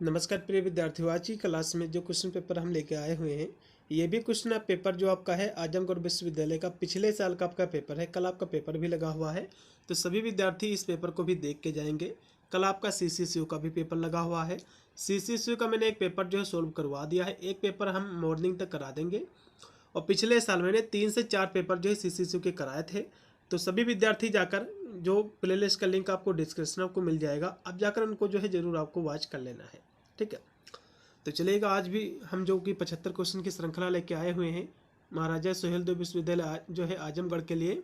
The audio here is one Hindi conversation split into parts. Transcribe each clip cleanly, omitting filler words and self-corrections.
नमस्कार प्रिय विद्यार्थियों, आज की क्लास में जो क्वेश्चन पेपर हम लेके आए हुए हैं ये भी क्वेश्चन पेपर जो आपका है आजमगढ़ विश्वविद्यालय का पिछले साल का आपका पेपर है। कल आपका पेपर भी लगा हुआ है, तो सभी विद्यार्थी इस पेपर को भी देख के जाएंगे। कल आपका CCCU का भी पेपर लगा हुआ है। CCCU का मैंने एक पेपर जो है सोल्व करवा दिया है, एक पेपर हम मॉर्निंग तक करा देंगे। और पिछले साल मैंने 3 से 4 पेपर जो है CCCU के कराए थे। तो सभी विद्यार्थी जाकर जो प्लेलिस्ट का लिंक आपको डिस्क्रिप्शन आपको मिल जाएगा, अब जाकर उनको जो है ज़रूर आपको वॉच कर लेना है। ठीक है, तो चलिएगा। आज भी हम जो कि 75 क्वेश्चन की श्रृंखला लेके आए हुए हैं महाराजा सुहेलदेव विश्वविद्यालय जो है आजमगढ़ के लिए,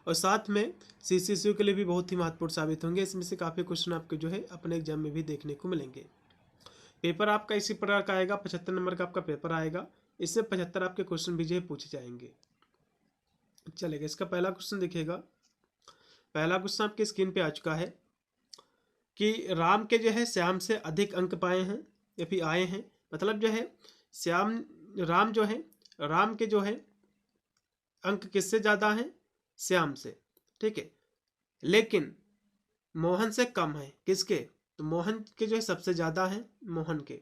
और साथ में CCCU के लिए भी बहुत ही महत्वपूर्ण साबित होंगे। इसमें से काफ़ी क्वेश्चन आपके जो है अपने एग्जाम में भी देखने को मिलेंगे। पेपर आपका इसी प्रकार का आएगा, 75 नंबर का आपका पेपर आएगा। इससे 75 आपके क्वेश्चन भी जो है पूछे जाएंगे। चलेगा, इसका पहला क्वेश्चन देखिएगा। पहला क्वेश्चन आपकी स्क्रीन पे आ चुका है कि राम के जो है श्याम से अधिक अंक पाए हैं या फिर आए हैं। मतलब जो है राम जो है, राम के जो है अंक किससे ज़्यादा हैं? श्याम से। ठीक है, लेकिन मोहन से कम है। किसके? तो मोहन के जो है सबसे ज़्यादा हैं मोहन के।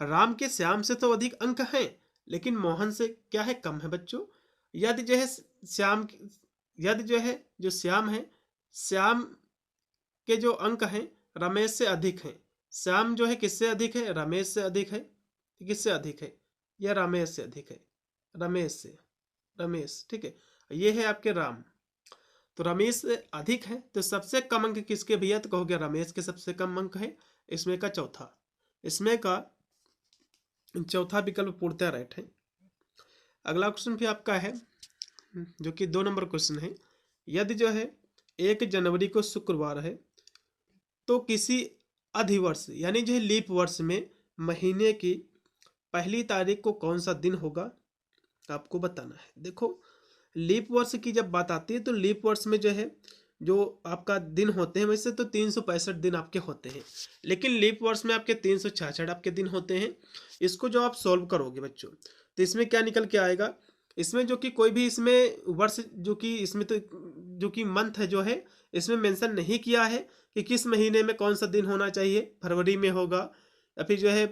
राम के श्याम से तो अधिक अंक हैं, लेकिन मोहन से क्या है? कम है बच्चों। यदि जो है यदि जो है जो श्याम है, श्याम के जो अंक हैं रमेश से अधिक हैं। श्याम जो है किससे अधिक है? रमेश से अधिक है। किससे अधिक है? यह रमेश से अधिक है। रमेश से, रमेश। ठीक है, ये है आपके राम। तो रमेश से अधिक है, तो सबसे कम अंक किसके भैया? तो कहोगे रमेश के सबसे कम अंक है। इसमें का चौथा, इसमें का चौथा विकल्प पूर्णतः राइट है। अगला क्वेश्चन भी आपका है जो कि 2 नंबर क्वेश्चन है। यदि जो है 1 जनवरी को शुक्रवार है, तो किसी अधिवर्ष यानी जो है लीप वर्ष में महीने की पहली तारीख को कौन सा दिन होगा? आपको बताना है। देखो, लीप वर्ष की जब बात आती है तो लीप वर्ष में जो है जो आपका दिन होते हैं, वैसे तो 365 दिन आपके होते हैं, लेकिन लीप वर्ष में आपके 366 आपके दिन होते हैं। इसको जो आप सॉल्व करोगे बच्चों, तो इसमें क्या निकल के आएगा? इसमें जो कि कोई भी इसमें वर्ष जो कि इसमें तो जो कि मंथ है जो है इसमें मेंशन नहीं किया है कि किस महीने में कौन सा दिन होना चाहिए। फरवरी में होगा या फिर जो है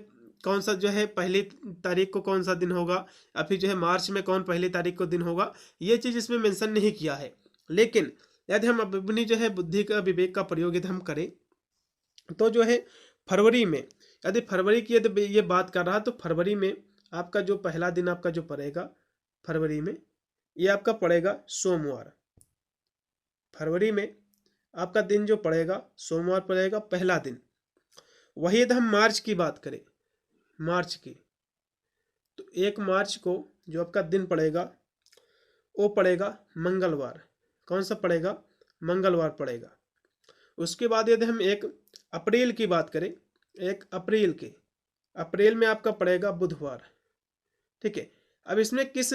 कौन सा जो है पहली तारीख को कौन सा दिन होगा, या फिर जो है मार्च में कौन पहली तारीख को दिन होगा, ये चीज़ इसमें मेंशन नहीं किया है। लेकिन यदि हम अपनी जो है बुद्धि का विवेक का प्रयोग यदि हम करें तो जो है फरवरी में, यदि फरवरी की यदि ये बात कर रहा तो फरवरी में आपका जो पहला दिन आपका जो पड़ेगा फरवरी में, ये आपका पड़ेगा सोमवार। फरवरी में आपका दिन जो पड़ेगा सोमवार पड़ेगा पहला दिन। वही यदि हम मार्च की बात करें, मार्च की, तो 1 मार्च को जो आपका दिन पड़ेगा वो पड़ेगा मंगलवार। कौन सा पड़ेगा? मंगलवार पड़ेगा। उसके बाद यदि हम 1 अप्रैल की बात करें, 1 अप्रैल के, अप्रैल में आपका पड़ेगा बुधवार। ठीक है, अब इसमें किस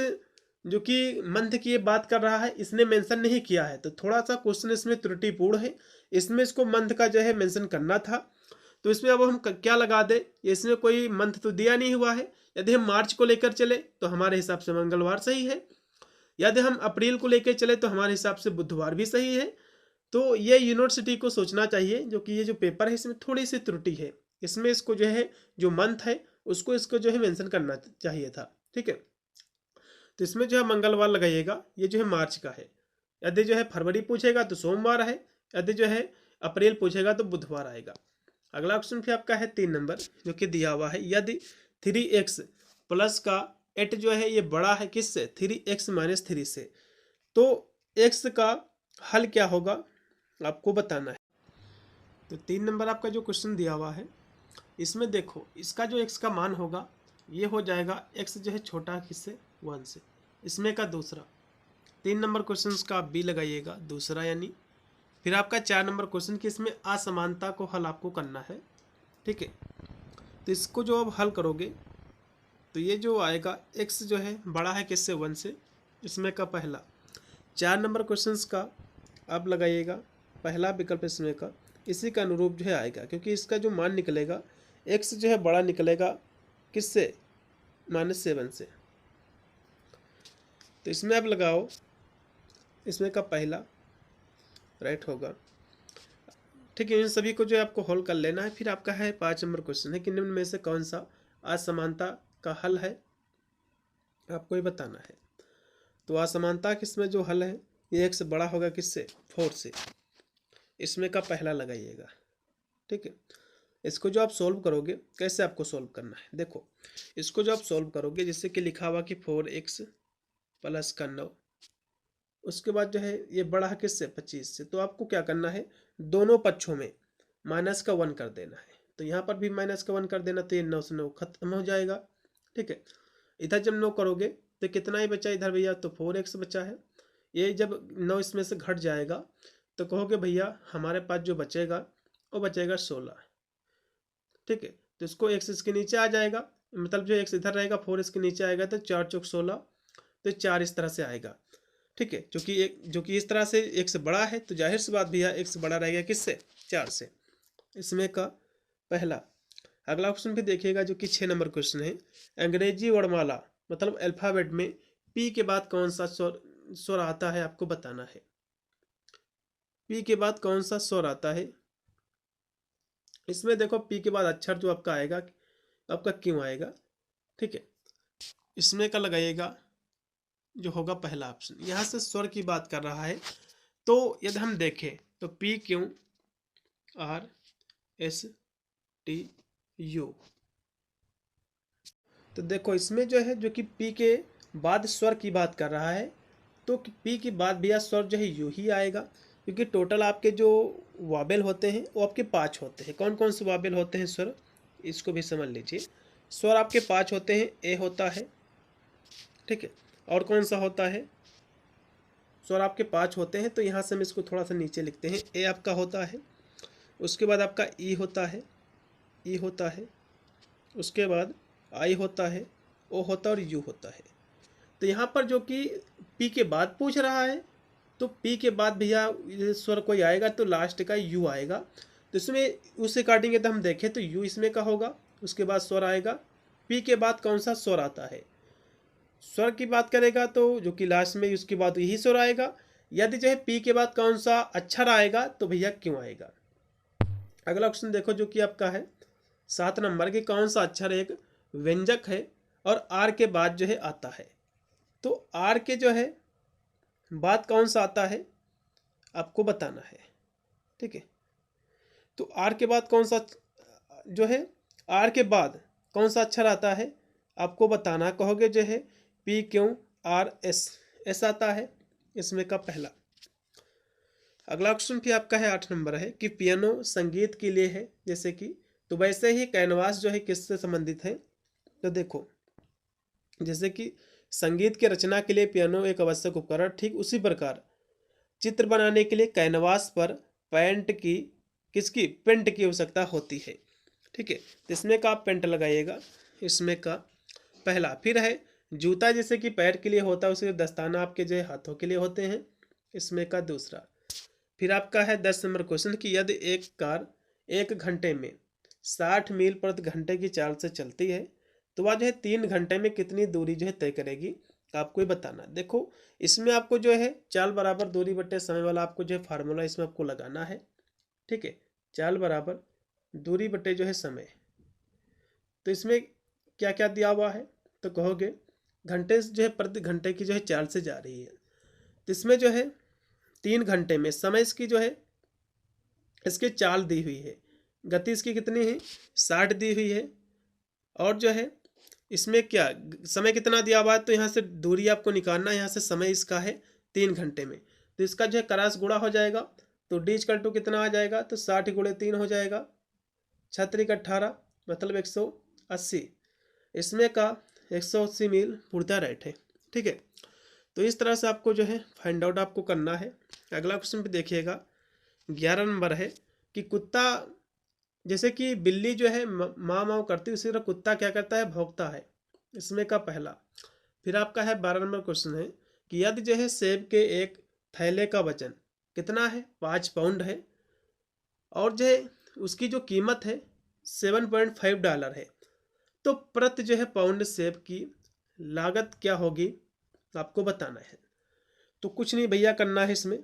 जो कि मंथ की ये बात कर रहा है इसने मेंशन नहीं किया है, तो थोड़ा सा क्वेश्चन इसमें त्रुटिपूर्ण है। इसमें इसको मंथ का जो है मेंशन करना था, तो इसमें अब हम क्या लगा दे? इसमें कोई मंथ तो दिया नहीं हुआ है। यदि हम मार्च को लेकर चले तो हमारे हिसाब से मंगलवार सही है। यदि हम अप्रैल को लेकर चले तो हमारे हिसाब से बुधवार भी सही है। तो ये यूनिवर्सिटी को सोचना चाहिए जो कि ये जो पेपर है इसमें थोड़ी सी त्रुटि है। इसमें इसको जो है जो मंथ है उसको इसको जो है मेंशन करना चाहिए था। ठीक है, तो इसमें जो है मंगलवार लगाइएगा, ये जो है मार्च का है। यदि जो है फरवरी पूछेगा तो सोमवार है, यदि जो है अप्रैल पूछेगा तो बुधवार आएगा। अगला क्वेश्चन फिर आपका है 3 नंबर जो कि दिया हुआ है। यदि 3x प्लस का 8 जो है ये बड़ा है किससे? 3x माइनस 3 से, तो x का हल क्या होगा आपको बताना है। तो 3 नंबर आपका जो क्वेश्चन दिया हुआ है इसमें देखो, इसका जो x का मान होगा ये हो जाएगा x जो है छोटा किससे? 1 से। इसमें का दूसरा 3 नंबर क्वेश्चन का आप B लगाइएगा, दूसरा यानी। फिर आपका 4 नंबर क्वेश्चन की इसमें असमानता को हल आपको करना है। ठीक है, तो इसको जो आप हल करोगे तो ये जो आएगा x जो है बड़ा है किससे? 1 से। इसमें का पहला 4 नंबर क्वेश्चंस का आप लगाइएगा पहला विकल्प इसमें का इसी का अनुरूप जो है आएगा, क्योंकि इसका जो मान निकलेगा x जो है बड़ा निकलेगा किससे? -7 से। तो इसमें आप लगाओ, इसमें का पहला राइट होगा। ठीक है, इन सभी को जो है आपको हल कर लेना है। फिर आपका है 5 नंबर क्वेश्चन है कि निम्न में से कौन सा असमानता का हल है, आपको ये बताना है। तो असमानता किसमें जो हल है ये एक से बड़ा होगा किससे, 4 से। इसमें का पहला लगाइएगा। ठीक है, इसको जो आप सोल्व करोगे, कैसे आपको सोल्व करना है, देखो इसको जो आप सोल्व करोगे, जैसे कि लिखा हुआ कि 4x प्लस का 9, उसके बाद जो है ये बड़ा है किससे, 25 से। तो आपको क्या करना है, दोनों पक्षों में माइनस का 1 कर देना है। तो यहाँ पर भी माइनस का 1 कर देना, तो ये 9 से 9 खत्म हो जाएगा। ठीक है, इधर जब 9 करोगे तो कितना ही बचा इधर भैया, तो 4x बचा है। ये जब 9 इसमें से घट जाएगा तो कहोगे भैया हमारे पास जो बचेगा वो बचेगा 16। ठीक है, तो इसको x इसके नीचे आ जाएगा, मतलब जो x इधर रहेगा 4 इसके नीचे आएगा, तो 4 चौक 16, तो 4 इस तरह से आएगा। ठीक है, जो कि इस तरह से x बड़ा है, तो जाहिर सी बात भैया x बड़ा रहेगा किससे, 4 से। इसमें का पहला। अगला क्वेश्चन भी देखिएगा जो कि 6 नंबर क्वेश्चन है। अंग्रेजी वर्णमाला मतलब अल्फ़ाबेट में p के बाद कौन सा स्वर आता है, आपको बताना है। p के बाद कौन सा स्वर आता है। इसमें देखो p के बाद अक्षर जो आपका आएगा, आपका क्यों आएगा। ठीक है, इसमें का लगाइएगा जो होगा पहला ऑप्शन। यहाँ से स्वर की बात कर रहा है, तो यदि हम देखें तो PQRSTU, तो देखो इसमें जो है जो कि P के बाद स्वर की बात कर रहा है, तो P के बाद भैया स्वर जो है यू ही आएगा, क्योंकि टोटल आपके जो वाबेल होते हैं वो आपके 5 होते हैं। कौन कौन से वाबेल होते हैं स्वर, इसको भी समझ लीजिए। स्वर आपके 5 होते हैं, ए होता है। ठीक है, और कौन सा होता है, स्वर आपके 5 होते हैं, तो यहाँ से हम इसको थोड़ा सा नीचे लिखते हैं। ए आपका होता है, उसके बाद आपका ई होता है, ई होता है, उसके बाद आई होता है, ओ होता है और यू होता है। तो यहाँ पर जो कि पी के बाद पूछ रहा है, तो पी के बाद भैया स्वर कोई आएगा तो लास्ट का यू आएगा। तो इसमें उस अकॉर्डिंग तो हम देखें तो यू इसमें का होगा, उसके बाद स्वर आएगा। पी के बाद कौन सा स्वर आता है, स्वर की बात करेगा तो जो कि लास्ट में उसके बाद यही स्वर आएगा। यदि जो है पी के बाद कौन सा अक्षर आएगा तो भैया क्यों आएगा। अगला क्वेश्चन देखो जो कि आपका है 7 नंबर के, कौन सा अक्षर एक व्यंजक है और आर के बाद जो है आता है। तो आर के जो है बाद कौन सा आता है, आपको बताना है। ठीक है, तो आर के बाद कौन सा जो है, आर के बाद कौन सा अक्षर आता है, आपको बताना। कहोगे जो है PQRS, एस आता है इसमें का पहला। अगला क्वेश्चन भी आपका है 8 नंबर है कि पियानो संगीत के लिए है जैसे कि, तो वैसे ही कैनवास जो है किससे संबंधित है। तो देखो जैसे कि संगीत की रचना के लिए पियानो एक आवश्यक उपकरण, ठीक उसी प्रकार चित्र बनाने के लिए कैनवास पर पेंट की आवश्यकता होती है। ठीक है, तो इसमें का आप पेंट लगाइएगा। इसमें का पहला। फिर है जूता जैसे कि पैर के लिए होता है, उसे दस्ताना आपके जो है हाथों के लिए होते हैं। इसमें का दूसरा। फिर आपका है 10 नंबर क्वेश्चन कि यदि एक कार 1 घंटे में 60 मील प्रति घंटे की चाल से चलती है तो वह जो है 3 घंटे में कितनी दूरी जो है तय करेगी, आपको ही बताना। देखो इसमें आपको जो है चाल बराबर दूरी बटे समय वाला आपको जो है फार्मूला इसमें आपको लगाना है। ठीक है, चाल बराबर दूरी बटे जो है समय। तो इसमें क्या क्या दिया हुआ है, तो कहोगे घंटे जो है प्रति घंटे की जो है चाल से जा रही है। तो इसमें जो है 3 घंटे में समय इसकी जो है इसकी चाल दी हुई है, गति इसकी कितनी है 60 दी हुई है, और जो है इसमें क्या समय कितना दिया हुआ है, तो यहाँ से दूरी आपको निकालना है। यहाँ से समय इसका है 3 घंटे में, तो इसका जो है क्रॉस गुणा हो जाएगा, तो डी इक्वल टू कितना आ जाएगा, तो 60 गुणे 3 हो जाएगा, 6×3 = 18 मतलब 180। इसमें का 180 मील पूर्णतः राइट है। ठीक है, तो इस तरह से आपको जो है फाइंड आउट आपको करना है। अगला क्वेश्चन भी देखिएगा 11 नंबर है कि कुत्ता जैसे कि बिल्ली जो है माँ माँ करती है, उसी तरह कुत्ता क्या करता है, भौंकता है। इसमें का पहला। फिर आपका है 12 नंबर क्वेश्चन है कि यदि जो है सेब के एक थैले का वजन कितना है, 5 पाउंड है, और जो है उसकी जो कीमत है $7.5 है, तो प्रति जो है पाउंड सेब की लागत क्या होगी, आपको बताना है। तो कुछ नहीं भैया करना है इसमें।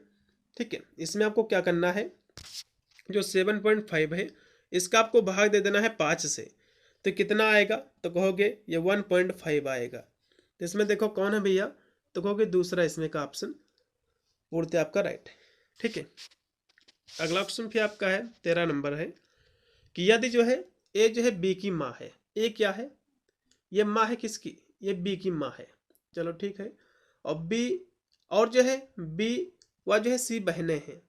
ठीक है, इसमें आपको क्या करना है, जो 7.5 है इसका आपको भाग दे देना है 5 से, तो कितना आएगा, तो कहोगे ये 1.5 आएगा। तो इसमें देखो कौन है भैया, तो कहोगे दूसरा इसमें का ऑप्शन पूर्णतः आपका राइट है। ठीक है, अगला ऑप्शन फिर आपका है 13 नंबर है कि यदि जो है ए जो है बी की माँ है, ए क्या है, ये माँ है किसकी, ये बी की माँ है, चलो ठीक है, और बी और जो है बी व जो है सी बहनें हैं,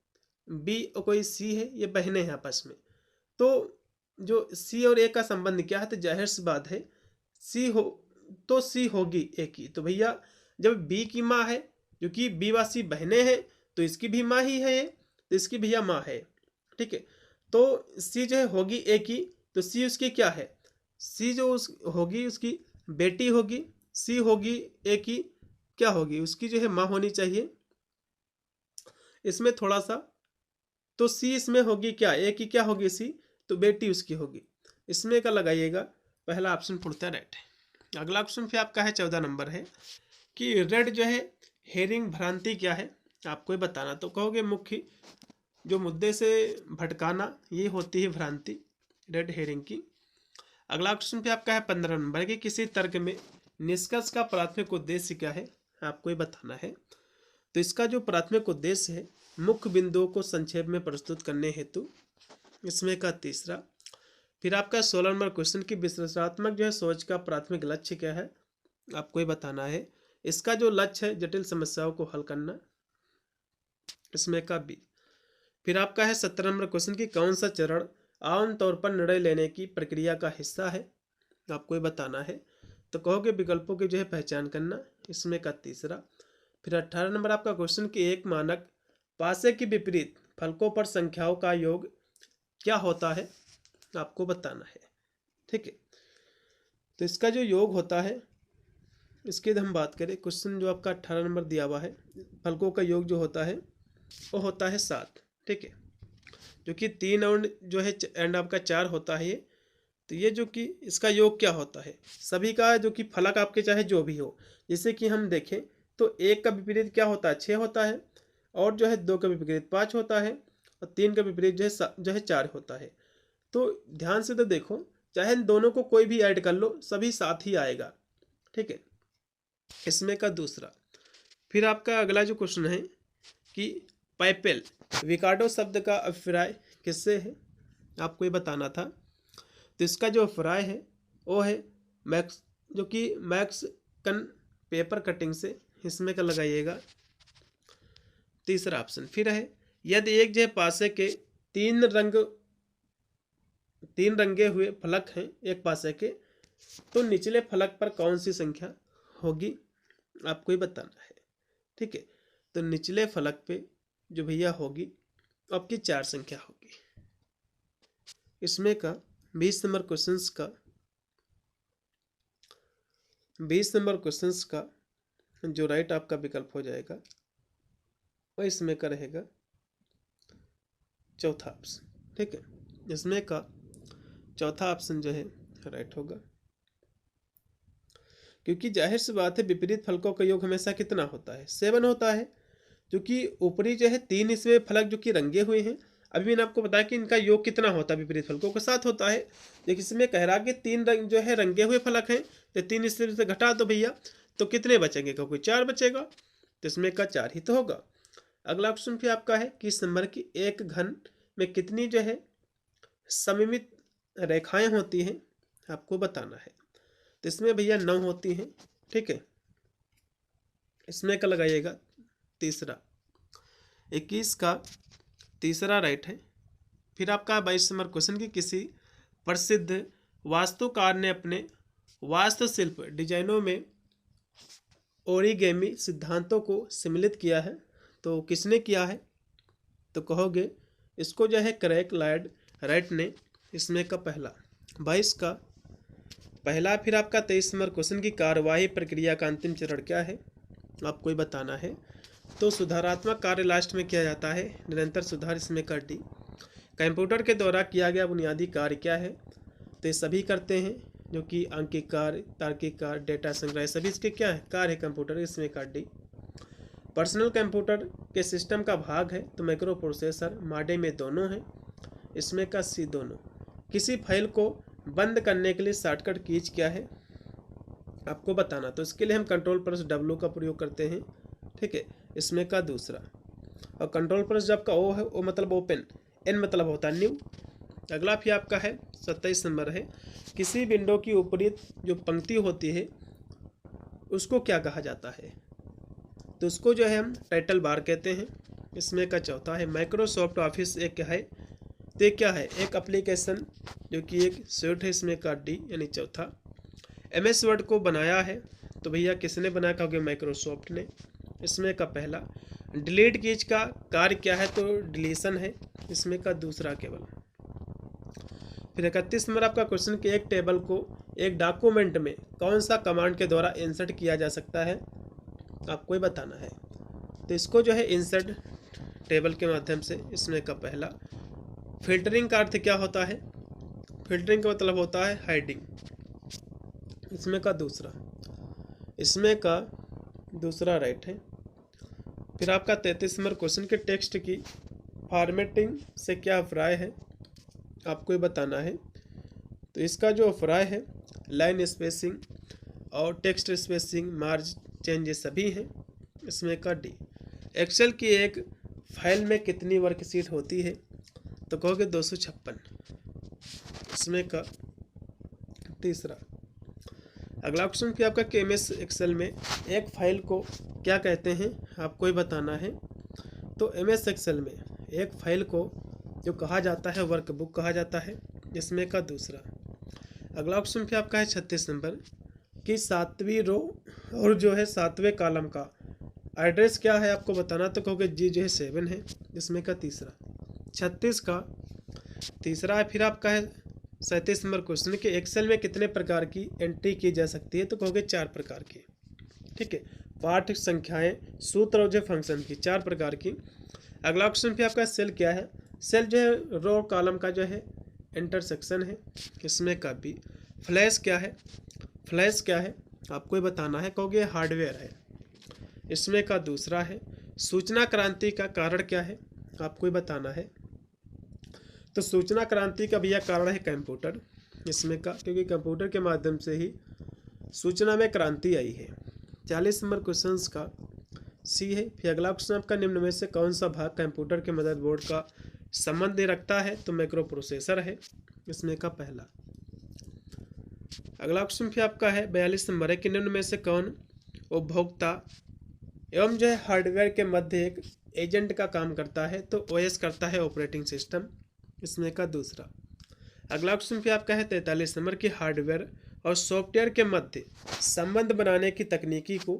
बी और कोई सी है, ये बहनें हैं आपस में, तो जो सी और ए का संबंध क्या है, तो जाहिर सी बात है सी हो तो सी होगी ए की, तो भैया जब बी की माँ है जो कि बी व सी बहनें हैं तो इसकी भी माँ ही है, तो इसकी भैया माँ है। ठीक है, तो सी जो है होगी ए की, तो सी उसकी क्या है, सी जो होगी उसकी बेटी होगी, सी होगी ए की क्या होगी, उसकी जो है माँ होनी चाहिए इसमें थोड़ा सा, तो सी इसमें होगी क्या, ए की क्या होगी सी, तो बेटी उसकी होगी, इसमें का लगाइएगा, पहला ऑप्शन पूर्णतः राइट है। अगला ऑप्शन फिर आपका है 14 नंबर है कि रेड जो है हेरिंग भ्रांति क्या है, आपको ही बताना, तो कहोगे मुख्य जो मुद्दे से भटकाना, ये होती है भ्रांति रेड हेरिंग की। अगला ऑप्शन पे आपका है 15 नंबर कि किसी तर्क में निष्कर्ष का प्राथमिक उद्देश्य क्या है, आपको ही बताना है, तो इसका जो प्राथमिक उद्देश्य है मुख्य बिंदुओं को संक्षेप में प्रस्तुत करने हेतु, इसमें का तीसरा। फिर आपका 16 नंबर क्वेश्चन की विश्लेषणात्मक जो है सोच का प्राथमिक लक्ष्य क्या है, आपको ही बताना है, इसका जो लक्ष्य है जटिल समस्याओं को हल करना, इसमें का बी। फिर आपका है 17 नंबर क्वेश्चन की कौन सा चरण आमतौर पर निर्णय लेने की प्रक्रिया का हिस्सा है, आपको ही बताना है, तो कहोगे विकल्पों की जो है पहचान करना, इसमें का तीसरा। फिर 18 नंबर आपका क्वेश्चन की एक मानक पासे के विपरीत फलकों पर संख्याओं का योग क्या होता है, आपको बताना है। ठीक है, तो इसका जो योग होता है इसकी हम बात करें, क्वेश्चन जो आपका 18 नंबर दिया हुआ है, फलकों का योग जो होता है वो होता है 7। ठीक है, जो कि 3 और जो है एंड आपका 4 होता है ये, तो ये जो कि इसका योग क्या होता है, सभी का जो कि फलक आपके चाहे जो भी हो, जैसे कि हम देखें तो 1 का विपरीत क्या होता है 6 होता है, और जो है 2 का विपरीत 5 होता है, और 3 का विपरीत जो है 4 होता है। तो ध्यान से तो देखो, चाहे इन दोनों को कोई भी ऐड कर लो सभी साथ ही आएगा। ठीक है, इसमें का दूसरा। फिर आपका अगला जो क्वेश्चन है कि पाइपेल विकार्डो शब्द का अभिप्राय किससे है, आपको ये बताना था, तो इसका जो अभिप्राय है वो है मैक्स जो कि मैक्सिकन पेपर कटिंग से, इसमें का लगाइएगा तीसरा ऑप्शन। फिर है यदि एक जो है पासे के तीन रंगे हुए फलक हैं एक पासे के, तो निचले फलक पर कौन सी संख्या होगी, आपको ही बताना है। ठीक है, तो निचले फलक पे जो भैया होगी आपकी 4 संख्या होगी। इसमें का 20 नंबर क्वेश्चंस का जो राइट आपका विकल्प हो जाएगा और इसमें का रहेगा चौथा ऑप्शन। ठीक है, इसमें का चौथा ऑप्शन जो है राइट होगा, क्योंकि जाहिर सी बात है विपरीत फलकों का योग हमेशा कितना होता है 7 होता है, जो कि ऊपरी जो है 3 इसमें फलक जो कि रंगे हुए हैं, अभी मैंने आपको बताया कि इनका योग कितना होता है विपरीत फलकों के साथ होता है, लेकिन इसमें कह रहा कि 3 रंग जो है रंगे हुए फलक हैं, तो 3 इस तरह से घटा दो भैया, तो कितने बचेंगे, क्योंकि 4 बचेगा, तो इसमें का 4 ही तो होगा। अगला ऑप्शन फिर आपका है कि इस नंबर की एक घन में कितनी जो है सममित रेखाएं होती हैं, आपको बताना है, तो इसमें भैया 9 होती हैं। ठीक है, इसमें का लगाइएगा तीसरा, 21 का तीसरा राइट है। फिर आपका 22 नंबर क्वेश्चन की किसी प्रसिद्ध वास्तुकार ने अपने वास्तुशिल्प डिजाइनों में ओरिगेमी सिद्धांतों को सम्मिलित किया है, तो किसने किया है, तो कहोगे इसको जो है क्रैग लॉयड राइट ने, इसमें का पहला 22 का पहला। फिर आपका 23 नंबर क्वेश्चन की कार्यवाही प्रक्रिया का अंतिम चरण क्या है, आपको ही बताना है, तो सुधारात्मक कार्य लास्ट में किया जाता है, निरंतर सुधार, इसमें कर डी। कंप्यूटर के द्वारा किया गया बुनियादी कार्य क्या है, तो ये सभी करते हैं, जो कि अंकिक कार्य, तार्किक कार्य, डेटा संग्रह, सभी इसके क्या है कार्य है कंप्यूटर, इसमें कर डी। पर्सनल कंप्यूटर के सिस्टम का भाग है, तो माइक्रो प्रोसेसर माडे में दोनों हैं। इसमें का सी दोनों। किसी फाइल को बंद करने के लिए शॉर्टकट कीज क्या है आपको बताना, तो इसके लिए हम कंट्रोल+W का प्रयोग करते हैं, ठीक है। इसमें का दूसरा, और कंट्रोल+ जब का ओ है, ओ मतलब ओपन, एन मतलब होता है न्यू। अगला फिर आपका है 27 नंबर है, किसी विंडो की ऊपरी जो पंक्ति होती है उसको क्या कहा जाता है, तो उसको जो है हम टाइटल बार कहते हैं। इसमें का चौथा है, माइक्रोसॉफ्ट ऑफिस एक क्या है, तो क्या है, एक एप्लीकेशन जो कि एक स्यूट है। इसमें का डी यानी चौथा। MS वर्ड को बनाया है, तो भैया किसने बनाया, कहोगे माइक्रोसॉफ्ट ने। इसमें का पहला। डिलीट कीज का कार्य क्या है, तो डिलीशन है। इसमें का दूसरा केवल। फिर 31 नंबर आपका क्वेश्चन कि एक टेबल को एक डॉक्यूमेंट में कौन सा कमांड के द्वारा इंसर्ट किया जा सकता है, आपको ही बताना है। तो इसको जो है इंसर्ट टेबल के माध्यम से। इसमें का पहला। फिल्टरिंग का अर्थ क्या होता है, फिल्टरिंग का मतलब होता है हाइडिंग। इसमें का दूसरा, इसमें का दूसरा राइट है। फिर आपका 33 नंबर क्वेश्चन के टेक्स्ट की फॉर्मेटिंग से क्या अभिप्राय है, आपको ही बताना है। तो इसका जो अभिप्राय है, लाइन स्पेसिंग और टेक्स्ट स्पेसिंग, मार्ज चेंज, ये सभी हैं। इसमें का डी। एक्सेल की एक फाइल में कितनी वर्कशीट होती है, तो कहोगे 256। इसमें का तीसरा। अगला क्वेश्चन क्या आपका कि MS एक्सेल में एक फाइल को क्या कहते हैं, आपको ही बताना है। तो MS एक्सेल में एक फाइल को जो कहा जाता है वर्कबुक कहा जाता है। इसमें का दूसरा। अगला क्वेश्चन फिर आपका है 36 नंबर कि 7वीं रो और जो है 7वें कॉलम का एड्रेस क्या है, आपको बताना, तो कहोगे जी जो है 7 है। इसमें का तीसरा। 36 का तीसरा है। फिर आपका है 37 नंबर क्वेश्चन कि एक्सेल में कितने प्रकार की एंट्री की जा सकती है, तो कहोगे 4 प्रकार की, ठीक है। पाठ, संख्याएं, सूत्र और जो फंक्शन की 4 प्रकार की। अगला क्वेश्चन फिर आपका सेल क्या है, सेल जो है रो कॉलम का जो है इंटरसेक्शन है। इसमें का भी। फ्लैश क्या है, फ्लैश क्या है आपको ही बताना है, कहोगे हार्डवेयर है। इसमें का दूसरा है। सूचना क्रांति का कारण क्या है, आपको ही बताना है। तो सूचना क्रांति का भैया कारण है कंप्यूटर। इसमें का, क्योंकि कंप्यूटर के माध्यम से ही सूचना में क्रांति आई है। 40 नंबर क्वेश्चन का सी है। फिर अगला क्वेश्चन आपका निम्न में से कौन सा भाग कंप्यूटर के मदरबोर्ड का संबंध रखता है, तो माइक्रो प्रोसेसर है। इसमें का पहला। अगला क्वेश्चन फिर आपका है 42 नंबर है कि निम्न में से कौन उपभोक्ता एवं जो है हार्डवेयर के मध्य एक एजेंट का काम करता है, तो OS करता है ऑपरेटिंग सिस्टम। इसमें का दूसरा। अगला क्वेश्चन फिर आपका है 43 नंबर की हार्डवेयर और सॉफ्टवेयर के मध्य संबंध बनाने की तकनीकी को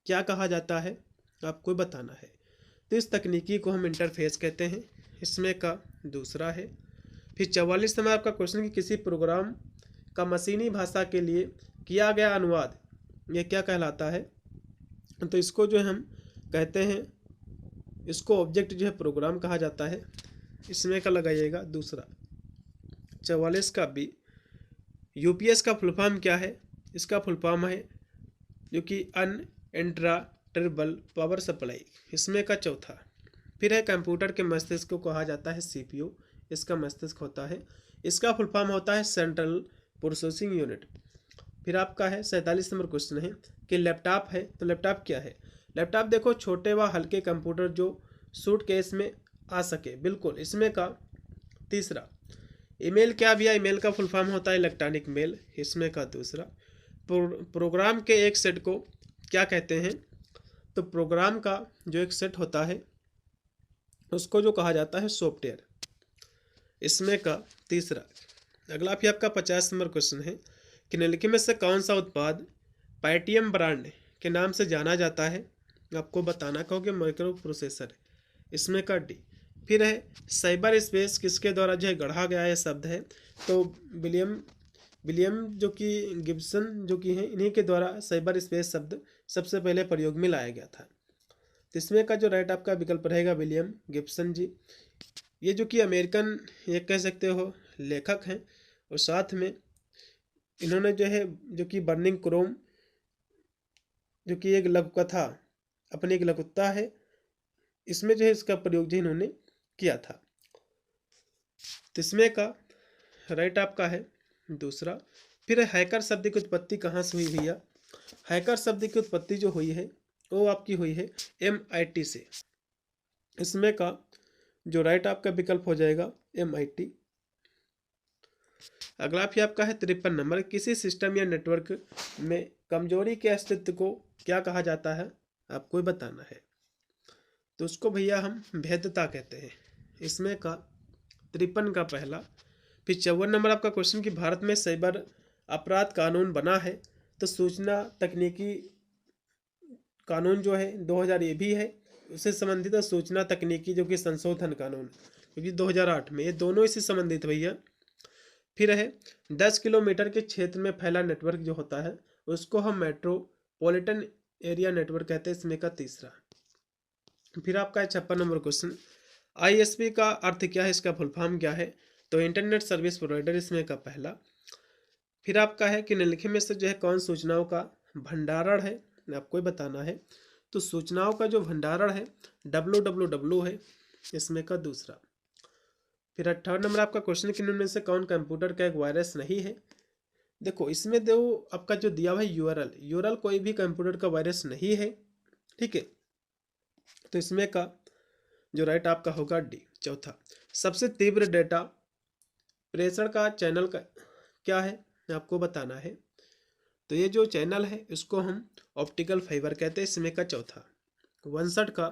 क्या कहा जाता है, आपको बताना है। तो इस तकनीकी को हम इंटरफेस कहते हैं। इसमें का दूसरा है। फिर 44 नंबर आपका क्वेश्चन कि किसी प्रोग्राम का मशीनी भाषा के लिए किया गया अनुवाद ये क्या कहलाता है, तो इसको जो हम कहते हैं, इसको ऑब्जेक्ट जो है प्रोग्राम कहा जाता है। इसमें का लगाइएगा दूसरा। 44 का बी। UPS का फुल फॉर्म क्या है, इसका फुल फॉर्म है जो कि अनइंटरप्रेटेबल पावर सप्लाई। इसमें का चौथा। फिर है कंप्यूटर के मस्तिष्क को कहा जाता है CPU, इसका मस्तिष्क होता है। इसका फुल फॉर्म होता है सेंट्रल प्रोसेसिंग यूनिट। फिर आपका है 47 नंबर क्वेश्चन है कि लैपटॉप है, तो लैपटॉप क्या है। लैपटॉप देखो छोटे व हल्के कंप्यूटर जो सूटकेस में आ सके, बिल्कुल। इसमें का तीसरा। ईमेल क्या भैया, ईमेल का फुल फॉर्म होता है इलेक्ट्रॉनिक मेल। इसमें का दूसरा। प्रोग्राम के एक सेट को क्या कहते हैं, तो प्रोग्राम का जो एक सेट होता है उसको जो कहा जाता है सॉफ्टवेयर। इसमें का तीसरा। अगला फिर आपका 50 नंबर क्वेश्चन है कि निम्नलिखित में से कौन सा उत्पाद पेटीएम ब्रांड के नाम से जाना जाता है, आपको बताना, कहोगे माइक्रो प्रोसेसर। इसमें का डी। फिर है साइबर स्पेस किसके द्वारा जो है गढ़ा गया है शब्द है, तो विलियम जो कि गिब्सन जो कि हैं, इन्हीं के द्वारा साइबर स्पेस शब्द सबसे पहले प्रयोग में लाया गया था। तो इसमें का जो राइट आपका विकल्प रहेगा विलियम गिब्सन जी। ये जो कि अमेरिकन ये कह सकते हो लेखक हैं, और साथ में इन्होंने जो है जो कि बर्निंग क्रोम जो कि एक लघु कथा, अपनी एक लघुता है, इसमें जो है इसका प्रयोग जो इन्होंने किया था। तो इसमें का राइट आपका है दूसरा। फिर हैकर शब्द की उत्पत्ति कहाँ से हुई भैया? हैकर शब्द की उत्पत्ति जो हुई है वो आपकी हुई है MIT से। इसमें का जो राइट आपका विकल्प हो जाएगा MIT। अगला फिर आपका है 53 नंबर। किसी सिस्टम या नेटवर्क में कमजोरी के अस्तित्व को क्या कहा जाता है? आपको बताना है। तो उसको भैया हम भेद्यता कहते हैं। इसमें का 53 का पहला। फिर 54 नंबर आपका क्वेश्चन कि भारत में साइबर अपराध कानून बना है। तो सूचना तकनीकी कानून जो है 2000 ये भी है, उससे संबंधित है सूचना तकनीकी जो कि संशोधन कानून, क्योंकि 2008 में, ये दोनों इससे संबंधित भैया। फिर है 10 किलोमीटर के क्षेत्र में फैला नेटवर्क जो होता है उसको हम मेट्रोपॉलिटन एरिया नेटवर्क कहते हैं। इसमें का तीसरा। फिर आपका है 56 नंबर क्वेश्चन। ISP का अर्थ क्या है, इसका फुल फॉर्म क्या है? तो इंटरनेट सर्विस प्रोवाइडर। इसमें का पहला। फिर आपका है कि निम्नलिखित में से जो है कौन सूचनाओं का भंडारण है, आपको बताना है। तो सूचनाओं का जो भंडारण है www है। इसमें का दूसरा। फिर 58 नंबर आपका क्वेश्चन कि निम्न में से कौन कंप्यूटर का एक वायरस नहीं है? देखो इसमें दो आपका जो दिया हुआ है यूआरएल कोई भी कंप्यूटर का वायरस नहीं है, ठीक है। तो इसमें का जो राइट आपका होगा डी। चौथा, सबसे तीव्र डेटा प्रेषण का चैनल का क्या है, आपको बताना है। तो ये जो चैनल है इसको हम ऑप्टिकल फाइबर कहते हैं। इसमें का चौथा। 62 का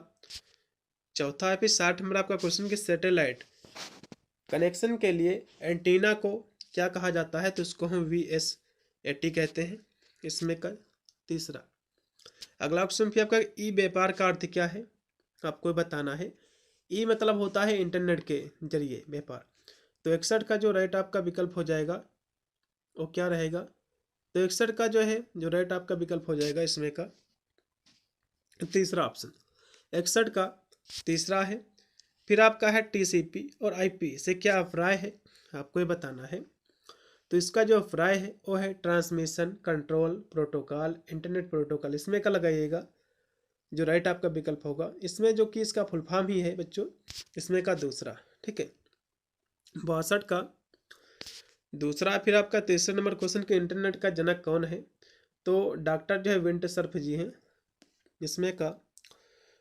चौथा है। फिर 60 नंबर आपका क्वेश्चन कि सैटेलाइट कनेक्शन के लिए एंटीना को क्या कहा जाता है? तो इसको हम VSAT कहते हैं। इसमें का तीसरा। अगला क्वेश्चन फिर आपका ई व्यापार का अर्थ क्या है, आपको बताना है। ई मतलब होता है इंटरनेट के जरिए व्यापार। तो 61 का जो राइट आपका विकल्प हो जाएगा वो क्या रहेगा? तो 61 का जो है जो राइट आपका विकल्प हो जाएगा इसमें का तीसरा ऑप्शन। 61 का तीसरा है। फिर आपका है TCP और IP से क्या अभिप्राय है, आपको ये बताना है। तो इसका जो अभिप्राय है वो है transmission control protocol, internet protocol. इसमें का लगाइएगा जो राइट आपका विकल्प होगा, इसमें जो कि इसका फुल फॉर्म ही है बच्चों। इसमें का दूसरा, ठीक है। 62 का दूसरा। फिर आपका तीसरे नंबर क्वेश्चन के इंटरनेट का जनक कौन है? तो डॉक्टर जो है विंट सर्फ जी हैं। इसमें का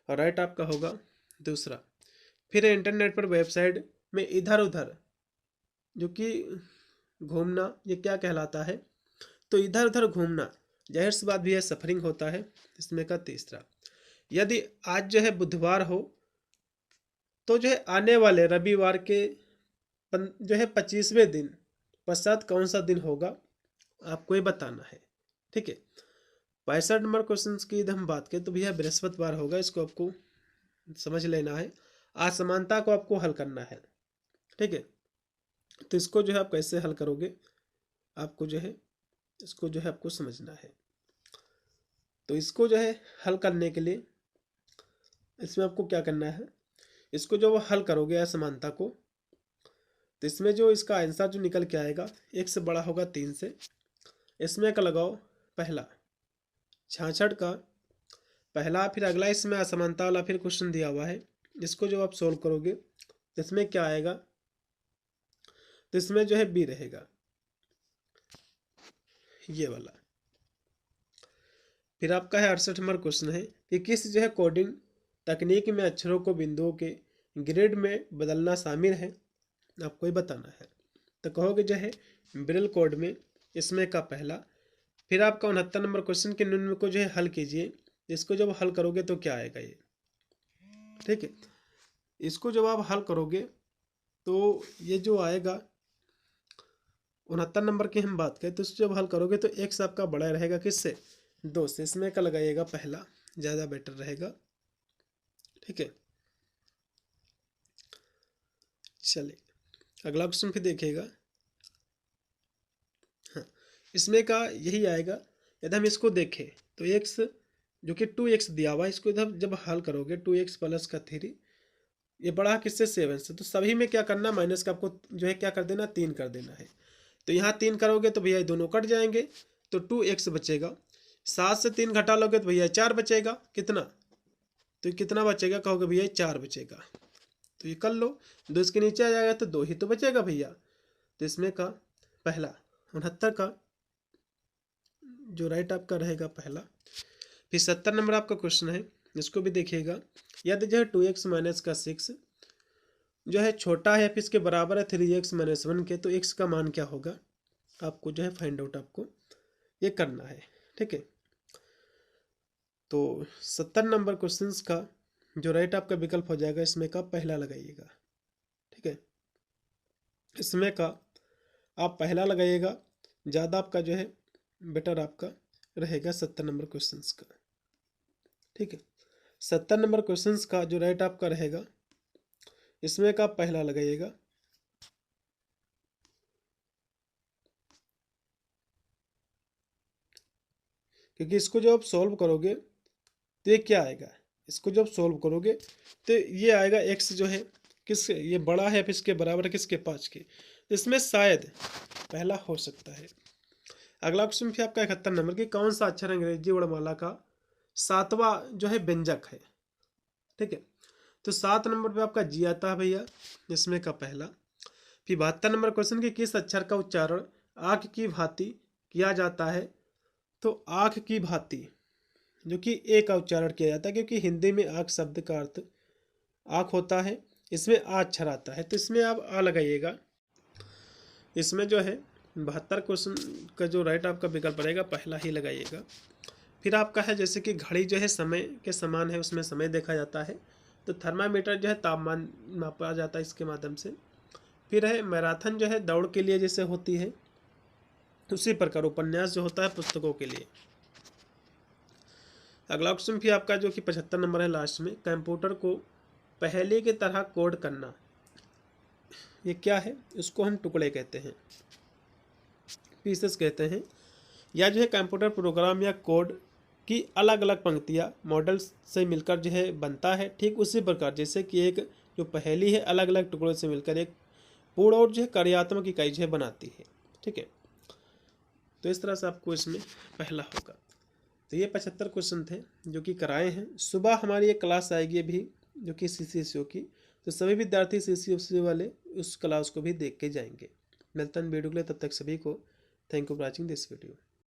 राइट आपका होगा दूसरा। फिर इंटरनेट पर वेबसाइट में इधर उधर जो कि घूमना, ये क्या कहलाता है? तो इधर उधर घूमना जाहिर सी बात भी है सफरिंग होता है। इसमें का तीसरा। यदि आज जो है बुधवार हो तो जो है आने वाले रविवार के जो है 25वें दिन पश्चात कौन सा दिन होगा, आपको ये बताना है, ठीक है। 65 नंबर क्वेश्चन की यदि हम बात करें तो भैया बृहस्पतिवार होगा, इसको आपको समझ लेना है। असमानता को आपको हल करना है, ठीक है। तो इसको जो है आप कैसे हल करोगे, आपको जो है इसको जो है आपको समझना है। तो इसको जो है हल करने के लिए इसमें आपको क्या करना है, इसको जो हल करोगे असमानता को, तो इसमें जो इसका आंसर जो निकल के आएगा 1 से बड़ा होगा 3 से। इसमें का लगाओ पहला। 66 का पहला। फिर अगला इसमें असमानता वाला फिर क्वेश्चन दिया हुआ है, इसको जो आप सोल्व करोगे तो इसमें क्या आएगा? तो इसमें जो है बी रहेगा, ये वाला। फिर आपका है 68 नंबर क्वेश्चन है कि किस जो है कोडिंग तकनीक में अक्षरों को बिंदुओं के ग्रिड में बदलना शामिल है, आपको ही बताना है। तो कहोगे जो है ब्रेल कोड में। इसमें का पहला। फिर आपका 69 नंबर क्वेश्चन के निम्न को जो है हल कीजिए। इसको जब हल करोगे तो क्या आएगा ये, ठीक है। इसको जब आप हल करोगे तो ये जो आएगा 69 नंबर की हम बात करें तो इसको जब हल करोगे तो x आपका बड़ा रहेगा किससे? 2 से। इसमें का लगाइएगा पहला, ज़्यादा बेटर रहेगा, ठीक है। चलिए अगला क्वेश्चन फिर देखिएगा। हाँ, इसमें का यही आएगा। यदि हम इसको देखें तो x जो कि 2x दिया हुआ है, इसको इधर जब हल करोगे 2x प्लस का 3, ये बड़ा किससे 7 से। तो सभी में क्या करना, माइनस का आपको जो है क्या कर देना, 3 कर देना है। तो यहाँ 3 करोगे तो भैया दोनों कट जाएंगे, तो 2x बचेगा। 7 से 3 घटा लोगे तो भैया 4 बचेगा। कितना? तो कितना बचेगा, कहोगे भैया 4 बचेगा। तो ये कर लो, 2 इसके नीचे आ जाएगा तो 2 ही तो बचेगा भैया। तो इसमें का पहला 69 का जो राइट आपका रहेगा पहला। फिर 70 नंबर आपका क्वेश्चन है, इसको भी देखिएगा। यदि जो है 2x माइनस का 6 जो है छोटा है फिर इसके बराबर है 3x माइनस 1 के, तो x का मान क्या होगा आपको जो है फाइंड आउट आपको ये करना है। ठीक है, तो 70 नंबर क्वेश्चन का जो राइट आपका विकल्प हो जाएगा इसमें का पहला लगाइएगा। ठीक है, इसमें का आप पहला लगाइएगा, ज़्यादा आपका जो है बेटर आपका रहेगा 70 नंबर क्वेश्चन का। ठीक है, 70 नंबर क्वेश्चन का जो राइट आपका रहेगा इसमें का पहला लगाइएगा। क्योंकि इसको जब आप सॉल्व करोगे तो ये क्या आएगा, इसको जब सॉल्व करोगे तो ये आएगा x जो है किसके ये बड़ा है फिर इसके बराबर है किसके 5 के, तो इसमें शायद पहला हो सकता है। अगला क्वेश्चन फिर आपका 71 नंबर की कौन सा अक्षर अंग्रेजी वर्णमाला का 7वां जो है व्यंजक है। ठीक है, तो 7 नंबर पे आपका जी आता है भैया, इसमें का पहला। फिर 72 नंबर क्वेश्चन की किस अक्षर का उच्चारण आँख की भांति किया जाता है, तो आँख की भांति जो कि ए का उच्चारण किया जाता है, क्योंकि हिंदी में आँख शब्द का अर्थ आँख होता है, इसमें आ अक्षर आता है, तो इसमें आप आ लगाइएगा। इसमें जो है 72 क्वेश्चन का जो राइट आपका विकल्प रहेगा पहला ही लगाइएगा। फिर आपका है जैसे कि घड़ी जो है समय के समान है, उसमें समय देखा जाता है, तो थर्मामीटर जो है तापमान मापा जाता है इसके माध्यम से। फिर है मैराथन जो है दौड़ के लिए जैसे होती है, उसी प्रकार उपन्यास जो होता है पुस्तकों के लिए। अगला क्वेश्चन फिर आपका जो कि 75 नंबर है लास्ट में, कंप्यूटर को पहले की तरह कोड करना ये क्या है, इसको हम टुकड़े कहते हैं, पीसेस कहते हैं, या जो है कंप्यूटर प्रोग्राम या कोड की अलग अलग पंक्तियाँ मॉडल से मिलकर जो है बनता है। ठीक उसी प्रकार जैसे कि एक जो पहेली है अलग अलग टुकड़ों से मिलकर एक पूर्ण और जो है कार्यात्मक इकाई जो है बनाती है। ठीक है, तो इस तरह से आपको इसमें पहला होगा। तो ये 75 क्वेश्चन थे जो कि कराए हैं। सुबह हमारी एक क्लास आएगी अभी जो कि CCSO की, तो सभी विद्यार्थी CCSO वाले उस क्लास को भी देख के जाएंगे। मिलता है वीडियो के लिए, तब तक सभी को thank you for watching this video.